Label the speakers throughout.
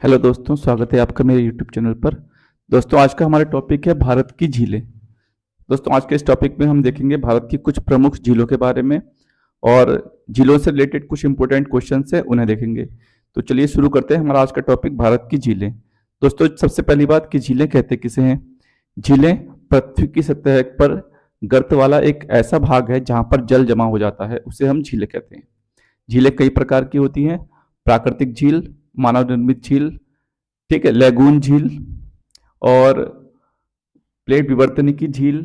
Speaker 1: Hello दोस्तों, स्वागत है आपका मेरे यूट्यूब चैनल पर। दोस्तों, आज का हमारा टॉपिक है भारत की झीलें। दोस्तों, आज के इस टॉपिक में हम देखेंगे भारत की कुछ प्रमुख झीलों के बारे में और झीलों से रिलेटेड कुछ इंपॉर्टेंट क्वेश्चंस है, उन्हें देखेंगे। तो चलिए शुरू करते हैं हमारा आज का टॉपिक, भारत की झीलें। दोस्तों, सबसे पहली बात कि झीलें कहते किसे हैं। झीलें पृथ्वी की सतह पर गर्त वाला एक ऐसा भाग है जहां पर जल जमा हो जाता है, उसे हम झीलें कहते हैं। झीलें कई प्रकार की होती हैं। प्राकृतिक झील, मानव निर्मित झील, ठीक है, लैगून झील और प्लेट विवर्तनिकी झील।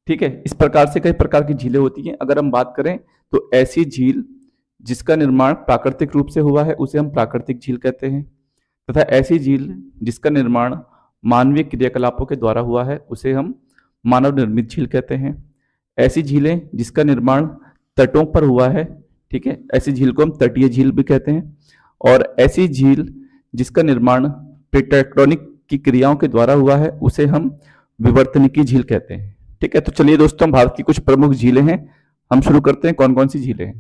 Speaker 1: ठीक है, इस प्रकार से कई प्रकार की झीलें होती हैं। अगर हम बात करें तो ऐसी झील जिसका निर्माण प्राकृतिक रूप से हुआ है उसे हम प्राकृतिक झील कहते हैं, तथा ऐसी झील जिसका निर्माण मानवीय क्रियाकलापों के द्वारा हुआ है उसे हम मानव निर्मित झील कहते हैं। ऐसी झीलें जिसका निर्माण तटों पर हुआ है, ठीक है, ऐसी झील को हम तटीय झील भी कहते हैं। और ऐसी झील जिसका निर्माण टेक्टोनिक की क्रियाओं के द्वारा हुआ है उसे हम विवर्तनिकी झील कहते हैं। ठीक है, तो चलिए दोस्तों, भारत की कुछ प्रमुख झीलें हैं, हम शुरू करते हैं कौन कौन सी झीलें हैं।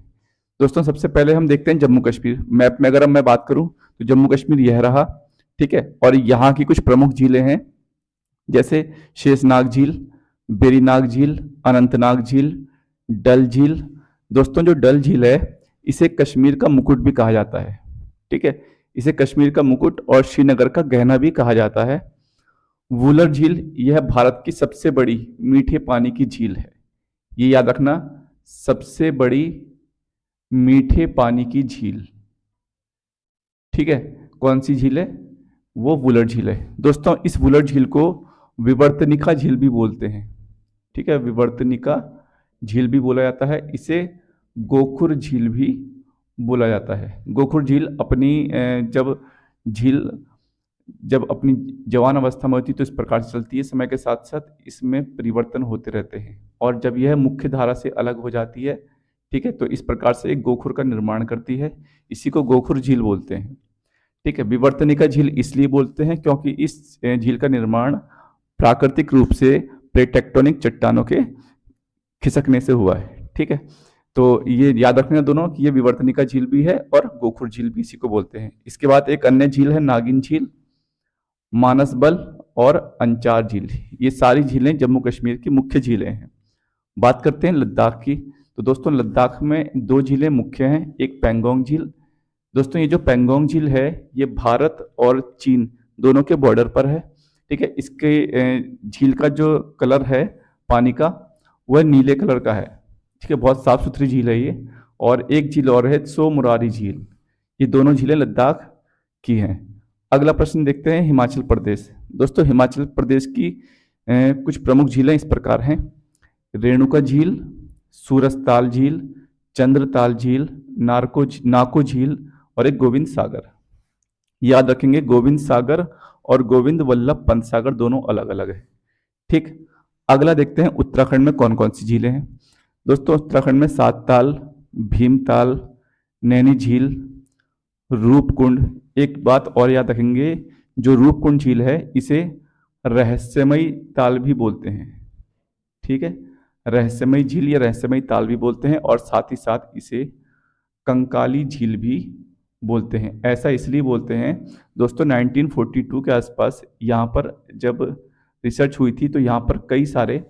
Speaker 1: दोस्तों, सबसे पहले हम देखते हैं जम्मू कश्मीर। मैप में अगर मैं बात करूं तो जम्मू कश्मीर यह रहा, ठीक है, और यहाँ की कुछ प्रमुख झीलें हैं जैसे शेषनाग झील, बेरीनाग झील, अनंतनाग झील, डल झील। दोस्तों, जो डल झील है इसे कश्मीर का मुकुट भी कहा जाता है। ठीक है, इसे कश्मीर का मुकुट और श्रीनगर का गहना भी कहा जाता है। वुलर झील, यह भारत की सबसे बड़ी मीठे पानी की झील है। ये याद रखना, सबसे बड़ी मीठे पानी की झील। ठीक है, कौन सी झील है? वो वुलर झील है। दोस्तों, इस वुलर झील को विवर्तनिका झील भी बोलते हैं। ठीक है, विवर्तनिका झील भी बोला जाता है। इसे गोखुर झील भी बोला जाता है। गोखुर झील जब अपनी जवान अवस्था में होती है तो इस प्रकार से चलती है। समय के साथ साथ इसमें परिवर्तन होते रहते हैं और जब यह मुख्य धारा से अलग हो जाती है, ठीक है, तो इस प्रकार से एक गोखुर का निर्माण करती है। इसी को गोखुर झील बोलते हैं। ठीक है, विवर्तनिका झील इसलिए बोलते हैं क्योंकि इस झील का निर्माण प्राकृतिक रूप से प्लेट टेक्टोनिक चट्टानों के खिसकने से हुआ है। ठीक है, तो ये याद रखना दोनों कि ये विवर्तनिका झील भी है और गोखुर झील भी इसी को बोलते हैं। इसके बाद एक अन्य झील है नागिन झील, मानसबल और अंचार झील। ये सारी झीलें जम्मू कश्मीर की मुख्य झीलें हैं। बात करते हैं लद्दाख की। तो दोस्तों, लद्दाख में दो झीलें मुख्य हैं, एक पेंगोंग झील। दोस्तों, ये जो पेंगोंग झील है ये भारत और चीन दोनों के बॉर्डर पर है। ठीक है, इसके झील का जो कलर है पानी का वह नीले कलर का है। ठीक है, बहुत साफ सुथरी झील है ये। और एक झील और है सो मुरारी झील। ये दोनों झीलें लद्दाख की हैं। अगला प्रश्न देखते हैं हिमाचल प्रदेश। दोस्तों, हिमाचल प्रदेश की कुछ प्रमुख झीलें इस प्रकार हैं। रेणुका झील, सूरजताल झील, चंद्रताल झील, नाको झील और एक गोविंद सागर। याद रखेंगे, गोविंद सागर और गोविंद वल्लभ पंत सागर दोनों अलग अलग है। ठीक, अगला देखते हैं उत्तराखंड में कौन कौन सी झीलें हैं। दोस्तों, उत्तराखंड में सात ताल, भीमताल, नैनी झील, रूपकुंड। एक बात और याद रखेंगे, जो रूपकुंड झील है इसे रहस्यमयी ताल भी बोलते हैं। ठीक है, रहस्यमयी झील या रहस्यमयी ताल भी बोलते हैं और साथ ही साथ इसे कंकाली झील भी बोलते हैं। ऐसा इसलिए बोलते हैं दोस्तों, 1942 के आसपास यहाँ पर जब रिसर्च हुई थी तो यहाँ पर कई सारे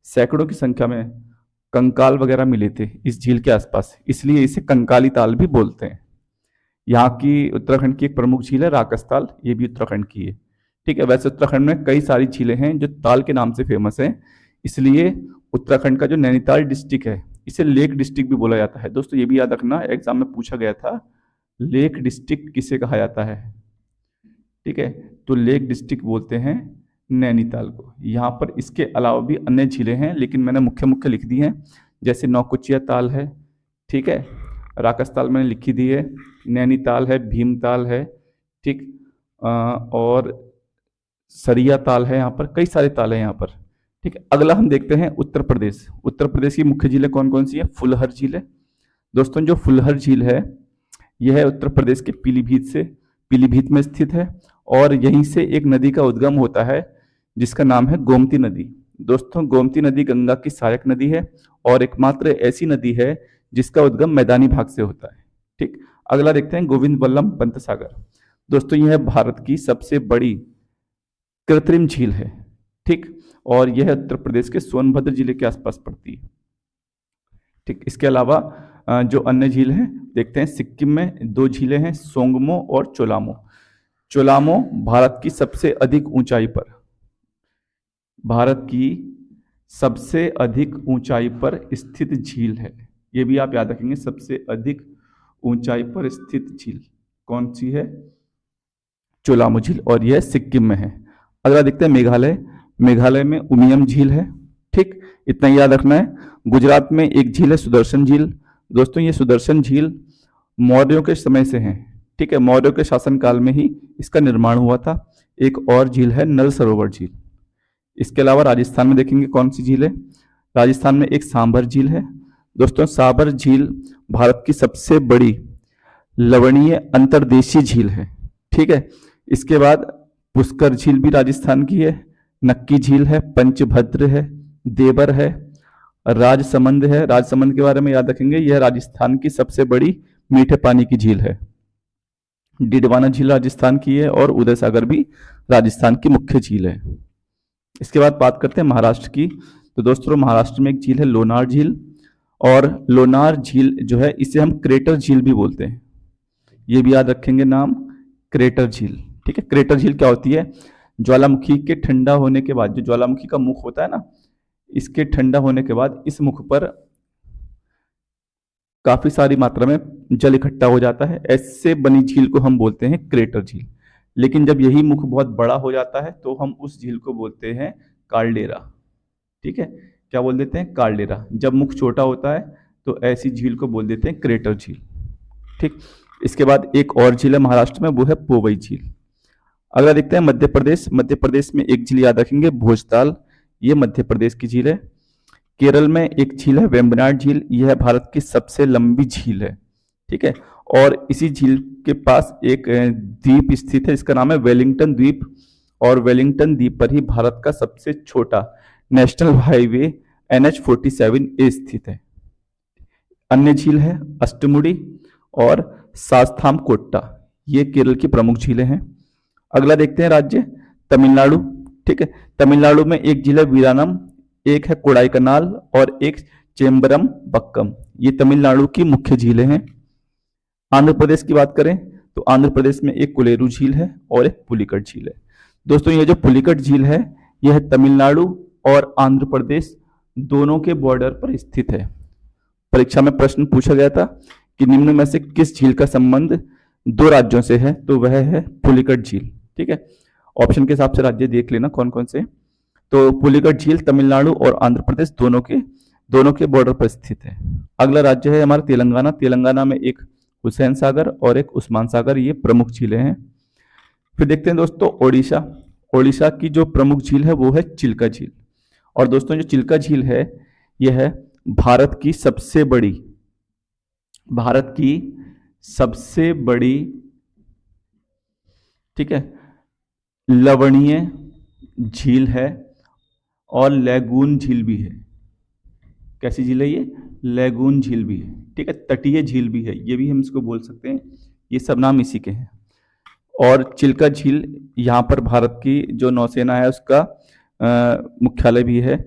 Speaker 1: सैकड़ों की संख्या में कंकाल वगैरह मिले थे इस झील के आसपास, इसलिए इसे कंकाली ताल भी बोलते हैं। यहाँ की उत्तराखंड की एक प्रमुख झील है राकसताल, ये भी उत्तराखंड की है। ठीक है, वैसे उत्तराखंड में कई सारी झीलें हैं जो ताल के नाम से फेमस हैं, इसलिए उत्तराखंड का जो नैनीताल डिस्ट्रिक्ट है इसे लेक डिस्ट्रिक्ट भी बोला जाता है। दोस्तों, ये भी याद रखना, एग्जाम में पूछा गया था, लेक डिस्ट्रिक्ट किसे कहा जाता है। ठीक है, तो लेक डिस्ट्रिक्ट बोलते हैं नैनीताल को। यहाँ पर इसके अलावा भी अन्य झीलें हैं लेकिन मैंने मुख्य मुख्य लिख दी हैं, जैसे नौकुचिया ताल है, ठीक है, राकसताल मैंने लिखी दी है, नैनीताल है, भीमताल है, ठीक, और सरिया ताल है। यहाँ पर कई सारे ताल हैं यहाँ पर। ठीक है, अगला हम देखते हैं उत्तर प्रदेश। उत्तर प्रदेश की मुख्य झीलें कौन कौन सी है? फुलहर झील है। दोस्तों, जो फुलहर झील है यह उत्तर प्रदेश के पीलीभीत में स्थित है और यहीं से एक नदी का उद्गम होता है जिसका नाम है गोमती नदी। दोस्तों, गोमती नदी गंगा की सहायक नदी है और एकमात्र ऐसी नदी है जिसका उद्गम मैदानी भाग से होता है। ठीक, अगला देखते हैं गोविंद वल्लभ पंत सागर। दोस्तों यह भारत की सबसे बड़ी कृत्रिम झील है, ठीक, और यह उत्तर प्रदेश के सोनभद्र जिले के आसपास पड़ती है, ठीक। इसके अलावा जो अन्य झील हैं देखते हैं। सिक्किम में दो झीलें हैं, सोंगमो और चोलामो। चोलामो भारत की सबसे अधिक ऊंचाई पर, भारत की सबसे अधिक ऊंचाई पर स्थित झील है। ये भी आप याद रखेंगे, सबसे अधिक ऊंचाई पर स्थित झील कौन सी है? चोलामो झील, और यह सिक्किम में है। अगला देखते हैं मेघालय। मेघालय में उमियम झील है, ठीक, इतना याद रखना है। गुजरात में एक झील है सुदर्शन झील। दोस्तों ये सुदर्शन झील मौर्यों के समय से है, ठीक है, मौर्यों के शासनकाल में ही इसका निर्माण हुआ था। एक और झील है नल सरोवर झील। इसके अलावा राजस्थान में देखेंगे कौन सी झील है। राजस्थान में एक सांभर झील है। दोस्तों सांभर झील भारत की सबसे बड़ी लवणीय अंतर्देशीय झील है, ठीक है। इसके बाद पुष्कर झील भी राजस्थान की है, नक्की झील है, पंचभद्र है, देवर है, राजसमंद है। राजसमंद के बारे में याद रखेंगे, यह राजस्थान की सबसे बड़ी मीठे पानी की झील है। डिडवाना झील राजस्थान की है, और उदय सागर भी राजस्थान की मुख्य झील है। इसके बाद बात करते हैं महाराष्ट्र की। तो दोस्तों महाराष्ट्र में एक झील है लोनार झील, और लोनार झील जो है इसे हम क्रेटर झील भी बोलते हैं। ये भी याद रखेंगे नाम, क्रेटर झील, ठीक है। क्रेटर झील क्या होती है? ज्वालामुखी के ठंडा होने के बाद, जो ज्वालामुखी का मुख होता है ना, इसके ठंडा होने के बाद इस मुख पर काफी सारी मात्रा में जल इकट्ठा हो जाता है। ऐसे बनी झील को हम बोलते हैं क्रेटर झील। लेकिन जब यही मुख बहुत बड़ा हो जाता है तो हम उस झील को बोलते हैं काल्डेरा, ठीक है। क्या बोल देते हैं? काल्डेरा। जब मुख छोटा होता है तो ऐसी झील को बोल देते हैं क्रेटर झील, ठीक। इसके बाद एक और झील है महाराष्ट्र में, वो है पोवई झील। अगला देखते हैं मध्य प्रदेश। मध्य प्रदेश में एक झील याद रखेंगे, भोजताल, ये मध्य प्रदेश की झील है। केरल में एक झील है वेम्बनाड झील, यह भारत की सबसे लंबी झील है, ठीक है। और इसी झील के पास एक द्वीप स्थित है, इसका नाम है वेलिंगटन द्वीप, और वेलिंगटन द्वीप पर ही भारत का सबसे छोटा नेशनल हाईवे NH-47A स्थित है। अन्य झील है अष्टमुडी और शास्तामकोट्टा, ये केरल की प्रमुख झीलें हैं। अगला देखते हैं राज्य तमिलनाडु, ठीक है। तमिलनाडु में एक झील है वीरानम, एक है कोडाईकनाल और एक चेम्बरम बक्कम, ये तमिलनाडु की मुख्य झीलें हैं। आंध्र प्रदेश की बात करें तो आंध्र प्रदेश में एक कुलेरू झील है और एक पुलिकट झील है। दोस्तों ये जो पुलिकट झील है यह तमिलनाडु और आंध्र प्रदेश दोनों के बॉर्डर पर स्थित है। परीक्षा में प्रश्न पूछा गया था कि निम्न में से किस झील का संबंध दो राज्यों से है, तो वह है पुलिकट झील, ठीक है। ऑप्शन के हिसाब से राज्य देख लेना कौन कौन से। तो पुलिकट झील तमिलनाडु और आंध्र प्रदेश दोनों के बॉर्डर पर स्थित है। अगला राज्य है हमारा तेलंगाना। तेलंगाना में एक हुसैन सागर और एक उस्मान सागर, ये प्रमुख झीलें हैं। फिर देखते हैं दोस्तों ओडिशा। ओडिशा की जो प्रमुख झील है वो है चिल्का झील। और दोस्तों जो चिल्का झील है यह है भारत की सबसे बड़ी, ठीक है, लवणीय झील है और लैगून झील भी है। कैसी झील है ये? लैगून झील भी है, ठीक है, तटीय झील भी है, ये भी हम इसको बोल सकते हैं। ये सब नाम इसी के हैं। और चिल्का झील यहाँ पर भारत की जो नौसेना है उसका मुख्यालय भी है,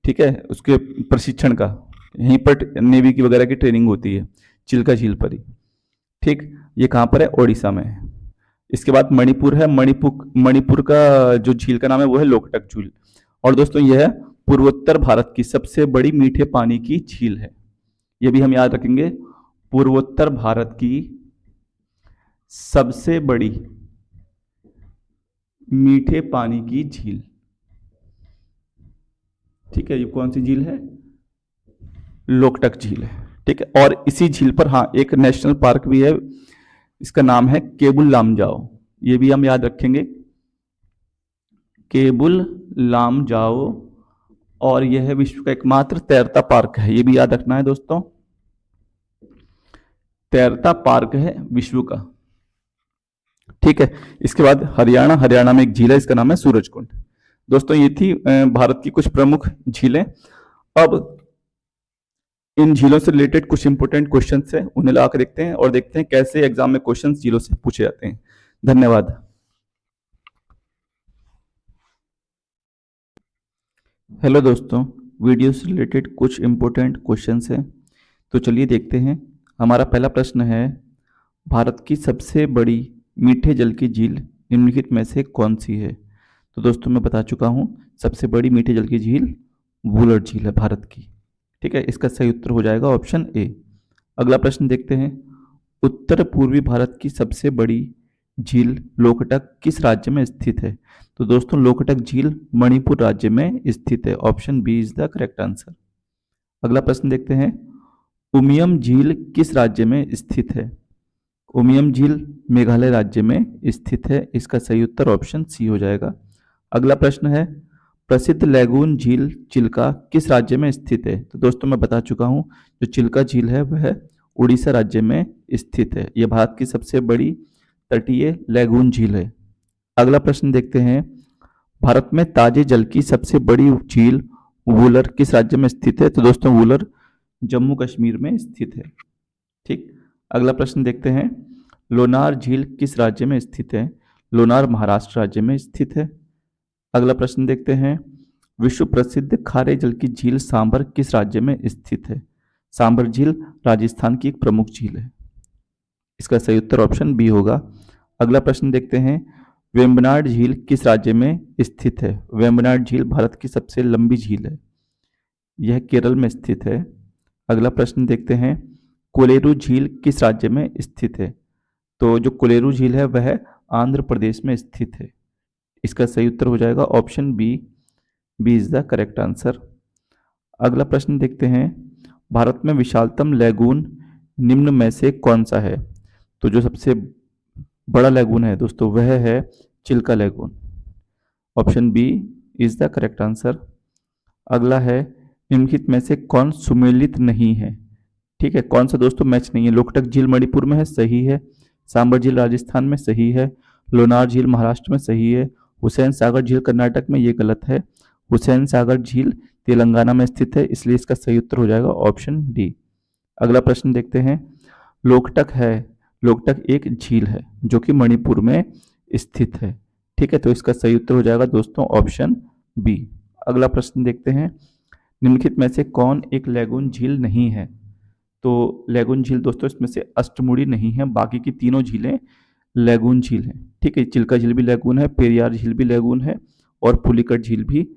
Speaker 1: ठीक है, उसके प्रशिक्षण का, यहीं पर नेवी की वगैरह की ट्रेनिंग होती है चिल्का झील पर ही, ठीक। ये कहाँ पर है? ओडिशा में है। इसके बाद मणिपुर है। मणिपुर का जो झील का नाम है वो है लोकटक झील। और दोस्तों यह पूर्वोत्तर भारत की सबसे बड़ी मीठे पानी की झील है, ये भी हम याद रखेंगे, पूर्वोत्तर भारत की सबसे बड़ी मीठे पानी की झील, ठीक है। ये कौन सी झील है? लोकटक झील है, ठीक है। और इसी झील पर हाँ एक नेशनल पार्क भी है, इसका नाम है केबुल लामजाओ, ये भी हम याद रखेंगे, केबुल लामजाओ। और यह है विश्व का एकमात्र तैरता पार्क है, ये भी याद रखना है दोस्तों, तैरता पार्क है विश्व का, ठीक है। इसके बाद हरियाणा में एक झील है, इसका नाम है सूरजकुंड। दोस्तों ये थी भारत की कुछ प्रमुख झीलें। अब इन झीलों से रिलेटेड कुछ इंपोर्टेंट क्वेश्चन है, उन्हें लगा कर देखते हैं और देखते हैं कैसे एग्जाम में क्वेश्चन झीलों से पूछे जाते हैं। धन्यवाद। हेलो दोस्तों, वीडियो से रिलेटेड कुछ इम्पोर्टेंट क्वेश्चंस हैं, तो चलिए देखते हैं। हमारा पहला प्रश्न है, भारत की सबसे बड़ी मीठे जल की झील निम्नलिखित में से कौन सी है? तो दोस्तों मैं बता चुका हूँ, सबसे बड़ी मीठे जल की झील वुलर झील है भारत की। ठीक है, इसका सही उत्तर हो जाएगा ऑप्शन ए। अगला प्रश्न देखते हैं, उत्तर पूर्वी भारत की सबसे बड़ी झील लोकटक किस राज्य में स्थित है? तो दोस्तों लोकटक झील मणिपुर राज्य में स्थित है। Option B is the correct answer. अगला प्रश्न देखते हैं, उमियम झील किस राज्य में स्थित है? उमियम झील मेघालय राज्य में स्थित है। इसका सही उत्तर ऑप्शन सी हो जाएगा। अगला प्रश्न है, प्रसिद्ध लैगून झील चिल्का किस राज्य में स्थित है? तो दोस्तों मैं बता चुका हूं, जो चिल्का झील है वह उड़ीसा राज्य में स्थित है। यह भारत की सबसे बड़ी तटीय लैगून झील है। अगला प्रश्न देखते हैं, भारत में ताजे जल की सबसे बड़ी झील वुलर किस राज्य में स्थित है? तो दोस्तों वुलर जम्मू कश्मीर में स्थित है। ठीक। अगला प्रश्न देखते हैं, लोनार झील किस राज्य में स्थित है? लोनार महाराष्ट्र राज्य में स्थित है। अगला प्रश्न देखते हैं, विश्व प्रसिद्ध खारे जल की झील सांबर किस राज्य में स्थित है? सांबर झील राजस्थान की एक प्रमुख झील है। इसका सही उत्तर ऑप्शन बी होगा। अगला प्रश्न देखते हैं, वेम्बनाड झील किस राज्य में स्थित है? वेम्बनाड झील भारत की सबसे लंबी झील है, यह केरल में स्थित है। अगला प्रश्न देखते हैं, कोलेरू झील किस राज्य में स्थित है? तो जो कोलेरू झील है वह आंध्र प्रदेश में स्थित है। इसका सही उत्तर हो जाएगा option B. B is the correct answer. अगला प्रश्न देखते हैं, भारत में विशालतम लैगून निम्न में से कौन सा है? तो जो सबसे बड़ा लैगून है दोस्तों वह है Chilka lagoon. Option B is the correct answer. अगला है, निम्नलिखित में से कौन सुमेलित नहीं है? ठीक है, कौन सा दोस्तों मैच नहीं है? लोकटक झील मणिपुर में है, सही है। सांबर झील राजस्थान में, सही है। लोनार झील महाराष्ट्र में, सही है। हुसैन सागर झील कर्नाटक में, ये गलत है। हुसैन सागर झील तेलंगाना में स्थित है, इसलिए इसका सही उत्तर हो जाएगा ऑप्शन डी। अगला प्रश्न देखते हैं, लोकटक है, लोकटक एक झील है जो कि मणिपुर में स्थित है। ठीक है, तो इसका सही उत्तर हो जाएगा दोस्तों ऑप्शन बी। अगला प्रश्न देखते हैं, निम्नलिखित में से कौन एक लैगून झील नहीं है? तो लैगून झील दोस्तों इसमें से अष्टमुड़ी नहीं है, बाकी की तीनों झीलें लैगून झील हैं। ठीक है, चिल्का झील भी लैगून है, पेरियार झील भी लैगून है और पुलिकट झील भी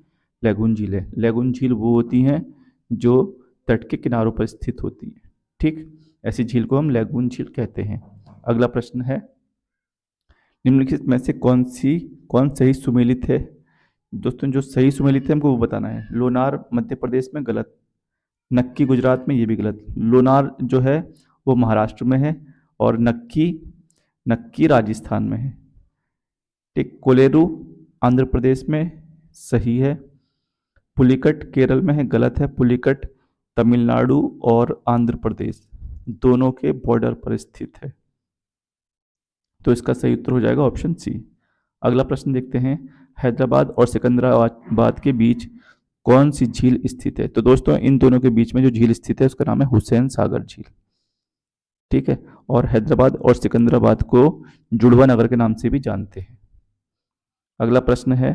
Speaker 1: लैगून झील है। लैगून झील वो होती हैं जो तट के किनारों पर स्थित होती है। ठीक, ऐसी झील को हम लैगून झील कहते हैं। अगला प्रश्न है, निम्नलिखित में से कौन सही सुमेलित है? दोस्तों जो सही सुमेलित है हमको वो बताना है। लोनार मध्य प्रदेश में, गलत। नक्की गुजरात में, ये भी गलत। लोनार जो है वो महाराष्ट्र में है और नक्की राजस्थान में है। ठीक, कोलेरू आंध्र प्रदेश में, सही है। पुलिकट केरल में है, गलत है। पुलिकट तमिलनाडु और आंध्र प्रदेश दोनों के बॉर्डर पर स्थित है, तो इसका सही उत्तर हो जाएगा ऑप्शन सी। अगला प्रश्न देखते हैं, हैदराबाद और सिकंदराबाद के बीच कौन सी झील स्थित है? तो दोस्तों इन दोनों के बीच में जो झील स्थित है उसका नाम है हुसैन सागर झील। ठीक है, और हैदराबाद और सिकंदराबाद को जुड़वा नगर के नाम से भी जानते हैं। अगला प्रश्न है,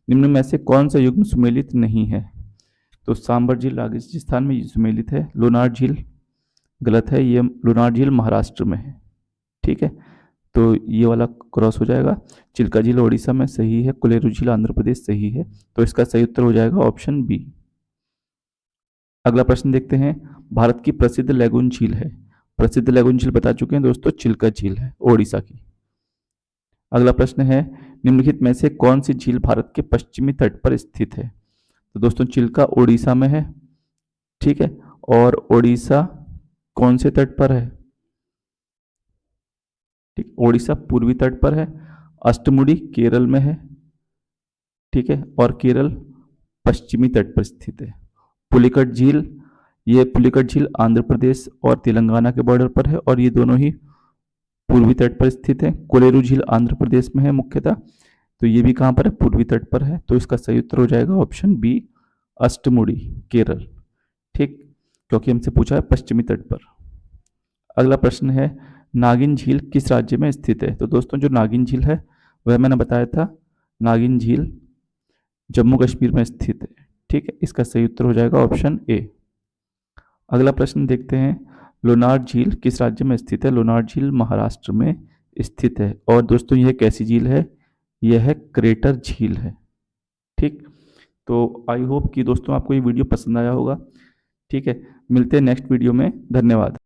Speaker 1: निम्न में से कौन सा युग्म सुमेलित नहीं है? तो सांबर झील राजस्थान में सुमेलित है। लोनार झील गलत है, ये लोनार झील महाराष्ट्र में है। ठीक है, तो ये वाला क्रॉस हो जाएगा। चिल्का झील ओडिशा में, सही है। कोलेरू झील आंध्र प्रदेश, सही है। तो इसका सही उत्तर हो जाएगा ऑप्शन बी। अगला प्रश्न देखते हैं, भारत की प्रसिद्ध लैगून झील है। प्रसिद्ध लैगून झील बता चुके हैं दोस्तों, चिल्का झील है ओडिशा की। अगला प्रश्न है, निम्नलिखित में से कौन सी झील भारत के पश्चिमी तट पर स्थित है? तो दोस्तों चिल्का ओडिशा में है। ठीक है, और ओडिशा कौन से तट पर है? ठीक, ओडिशा पूर्वी तट पर है। अष्टमुड़ी केरल में है। ठीक है, और केरल पश्चिमी तट पर स्थित है। पुलिकट झील, ये पुलिकट झील आंध्र प्रदेश और तेलंगाना के बॉर्डर पर है और ये दोनों ही पूर्वी तट पर स्थित है। कोलेरू झील आंध्र प्रदेश में है मुख्यतः, तो ये भी कहाँ पर है? पूर्वी तट पर है। तो इसका सही उत्तर हो जाएगा ऑप्शन बी, अष्टमुड़ी केरल। ठीक, क्योंकि हमसे पूछा है पश्चिमी तट पर। अगला प्रश्न है, नागिन झील किस राज्य में स्थित है? तो दोस्तों जो नागिन झील है वह मैंने बताया था, नागिन झील जम्मू कश्मीर में स्थित है। ठीक है, इसका सही उत्तर हो जाएगा ऑप्शन ए। अगला प्रश्न देखते हैं, लोनार झील किस राज्य में स्थित है? लोनार झील महाराष्ट्र में स्थित है। और दोस्तों यह कैसी झील है? यह है क्रेटर झील है। ठीक, तो आई होप कि दोस्तों आपको ये वीडियो पसंद आया होगा। ठीक है, मिलते हैं नेक्स्ट वीडियो में। धन्यवाद।